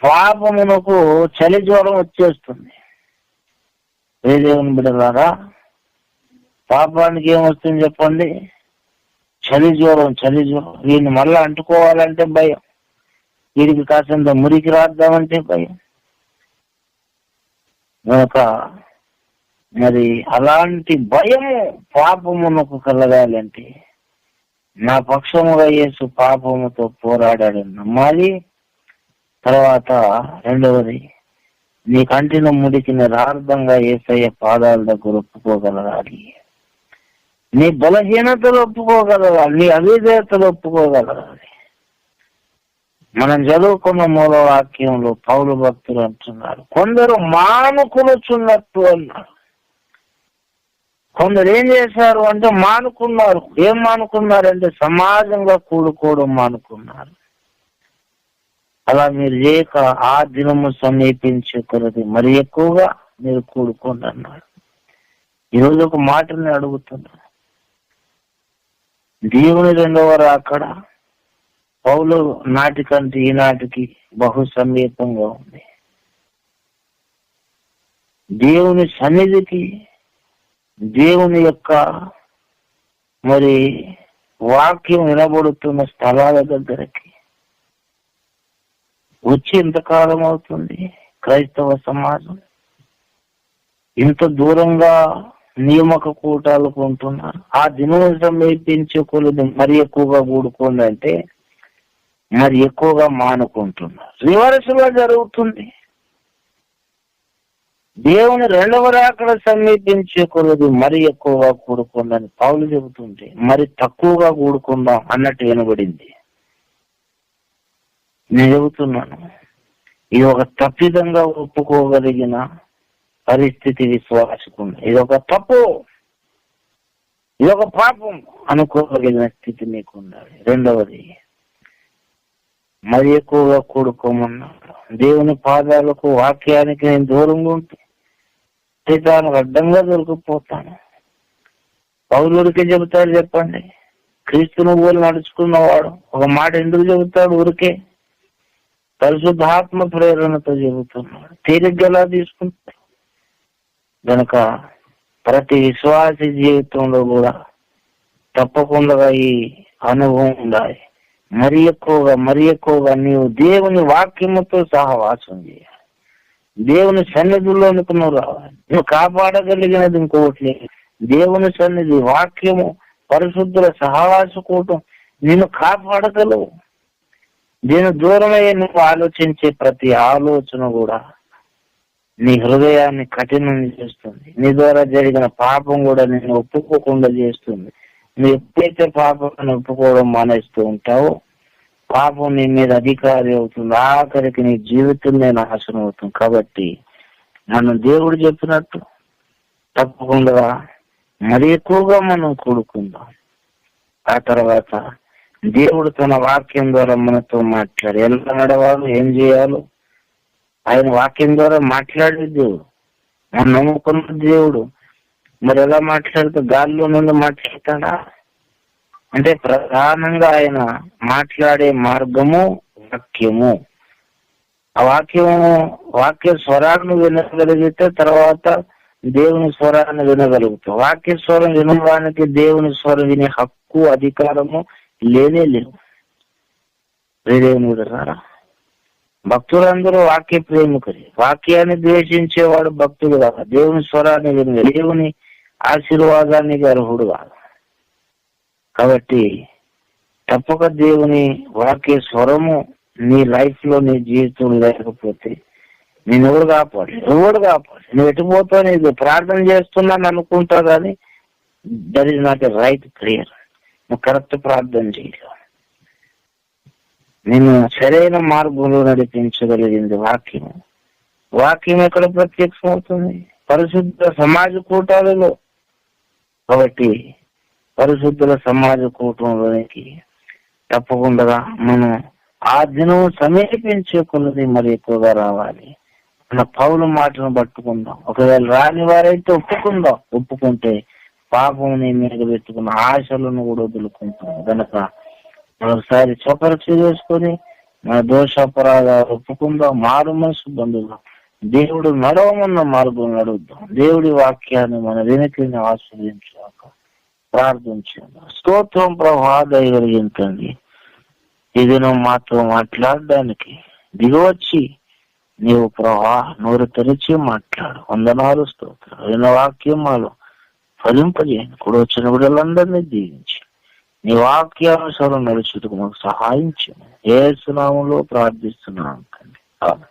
పాపమునకు చలి జ్వరం వచ్చేస్తుంది. దేవుని బిడ్డలారా, పాపానికి ఏమొస్తుంది చెప్పండి? చలి జ్వరం. వీడిని మళ్ళా అంటుకోవాలంటే భయం, వీడికి కాసంత మురికి రాద్దామంటే భయం. కనుక మరి అలాంటి భయము పాపమునకు కలగాలంటే నా పక్షముగా యేసు పాపముతో పోరాడాడని నమ్మాలి. తర్వాత రెండవది, నీ కంటిన ముడికి నిరార్థంగా యేసయ్య పాదాల దగ్గర ఒప్పుకోగలగాలి. నీ బలహీనతలు ఒప్పుకోగలగాలి, నీ అవిధేయతలు ఒప్పుకోగలగాలి. మనం చదువుకున్న మూల వాక్యంలో పౌలు భక్తులు అంటున్నారు, కొందరు మానుకునుచున్నట్టు అన్నారు. కొందరు ఏం చేశారు అంటే మానుకున్నారు. ఏం మానుకున్నారంటే సమాజంగా కూడుకోవడం మానుకున్నారు. అలా మీరు చేయక ఆ దినము సమీపించే కొలది మరి ఎక్కువగా మీరు కూడుకోండి అన్నారు. ఈరోజు ఒక మాటని అడుగుతున్నా, దేవుని రెండవ రాకడ పౌలు నాటికంటే ఈనాటికి బహు సమీపంగా ఉంది. దేవుని సన్నిధికి, దేవుని యొక్క మరి వాక్యం వినబడుతున్న స్థలాల దగ్గరకి వచ్చి ఎంతకాలం అవుతుంది? క్రైస్తవ సమాజం ఇంత దూరంగా నియామక కూటాలు కొంటున్నారు. ఆ దినం సమీపించే కొలది మరి ఎక్కువగా కూడుకోండి అంటే మరి ఎక్కువగా మానుకుంటున్నారు. రివర్స్ గా జరుగుతుంది. దేవుని రెండవ రాకడ సమీపించే కొలది మరి ఎక్కువగా కూడుకుందని పౌలు చెబుతుంటే మరి తక్కువగా కూడుకుందాం అన్నట్టు వినబడింది. నేను చెబుతున్నాను, ఇది ఒక తప్పిదంగా ఒప్పుకోగలిగిన పరిస్థితి విశ్వాసకుంది. ఇది ఒక తప్పు, ఇది ఒక పాపం అనుకోగలిగిన స్థితి నీకు ఉండాలి. రెండవది, మరి ఎక్కువగా కూడుకోమన్నాడు. దేవుని పాదాలకు, వాక్యానికి నేను దూరంగా ఉంటే తాను అడ్డంగా దొరికిపోతాను. పౌరుడికి చెబుతాడు చెప్పండి, క్రీస్తును పోలి నడుచుకున్నవాడు ఒక మాట ఎందుకు చెబుతాడు? ఊరికే పరిశుద్ధాత్మ ప్రేరణతో చెబుతున్నాడు. తేలిగ్గా తీసుకుంటాడు. కనుక ప్రతి విశ్వాసి జీవితంలో కూడా తప్పకుండా ఈ అనుభవం ఉండాలి. మరి ఎక్కువగా నీవు దేవుని వాక్యముతో సహవాసం చేయాలి. దేవుని సన్నిధిలోనికి నువ్వు రావాలి. నువ్వు కాపాడగలిగినది ఇంకొకటి లేదు. దేవుని సన్నిధి, వాక్యము, పరిశుద్ధుల సహవాసకూటం నిన్ను కాపాడగలవు. దీని దూరమయ్యే నువ్వు ఆలోచించే ప్రతి ఆలోచన కూడా నీ హృదయాన్ని కఠినం చేస్తుంది. నీ ద్వారా జరిగిన పాపం కూడా నిన్ను ఒప్పుకోకుండా చేస్తుంది. నువ్వు ఎప్పుడైతే పాపాన్ని ఒప్పుకోవడం మానేస్తూ ఉంటావో పాపం నీ మీద అధికారి అవుతుంది. ఆఖరికి నీ జీవితంలో నాశనం అవుతుంది. కాబట్టి మనం దేవుడు చెప్పినట్టు తప్పకుండా మరి ఎక్కువగా మనం కూడుకుందాం. ఆ తర్వాత దేవుడు తన వాక్యం ద్వారా మనతో మాట్లాడి ఎలా నడవాలో, ఏం చేయాలో ఆయన వాక్యం ద్వారా మాట్లాడే దేవుడు. మనం నమ్ముకున్న దేవుడు మరి ఎలా మాట్లాడితే గాల్లో నుండి మాట్లాడతాడా అంటే ప్రధానంగా ఆయన మాట్లాడే మార్గము వాక్యము. ఆ వాక్య స్వరాన్ని వినగలిగితే తర్వాత దేవుని స్వరాన్ని వినగలుగుతాం. వాక్య స్వరం వినడానికి దేవుని స్వరం వినే హక్కు, అధికారము లేనే లేవు. దేవుని సారా భక్తులందరూ వాక్య ప్రేమికులు. వాక్యాన్ని ద్వేషించేవాడు భక్తుడు కాదు. దేవుని స్వరాన్ని విని దేవుని ఆశీర్వాదానికి అర్హుడు కాదు. కాబట్టి తప్పక దేవుని వాక్య స్వరము నీ లైఫ్ లో, నీ జీవితం లేకపోతే నేను ఎవరు కాపాడు? నువ్వు ఎటుపోతావు? నీకు ప్రార్థన చేస్తున్నాను అనుకుంటావు కానీ that is not a right prayer. నువ్వు కరెక్ట్ ప్రార్థన చేయలేవు. నేను సరైన మార్గంలో నడిపించగలిగింది వాక్యం ఎక్కడ ప్రత్యక్షమవుతుంది? పరిశుద్ధ సమాజ కూటాలలో. కాబట్టి పరిశుద్ధుల సమాజ కూటంలోనికి తప్పకుండా మనం ఆ దినం సమీపించే కొలది మరి ఎక్కువగా రావాలి. మన పౌలు మాటను పట్టుకుందాం. ఒకవేళ రాని వారైతే ఒప్పుకుంటే పాపం నీ మీద పెట్టుకున్న ఆశలను కూడా వదులుకుంటాం. కనుక ఒకసారి చొపరక్ష చేసుకొని మన దోషాపరాధాలు ఒప్పుకుందాం. మారు మనసు బంధువులు దేవుడు నడవమన్న మార్గం నడుద్దాం. దేవుడి వాక్యాన్ని మన వెనుకని ఆస్వాదించాక ప్రార్థించాను. స్తోత్రం ప్రభా, దయగలిగించండి. ఇది నువ్వు మాతో మాట్లాడడానికి దిగవచ్చి నీవు ప్రభా నోరు తెరిచి మాట్లాడు. వందనాలు, స్తోత్రం. విన్న వాక్యం మాలో ఫలింపజేయండి. కూడా వచ్చిన బిడ్డలందరినీ దీవించి నీ వాక్యానుసారం నడుచుటకు మాకు సహాయం చేయండి. యేసు నామములో ప్రార్థిస్తున్నాను తండ్రి.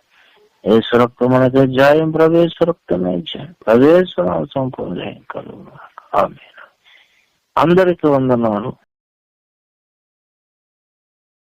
యేసు రక్తం మనకి జయం, ప్రవేశ రక్తమే జయం, ప్రవేశ సంపూర్ణ జయం కలుగును. ఆమేన్. అందరికీ వందనాలు.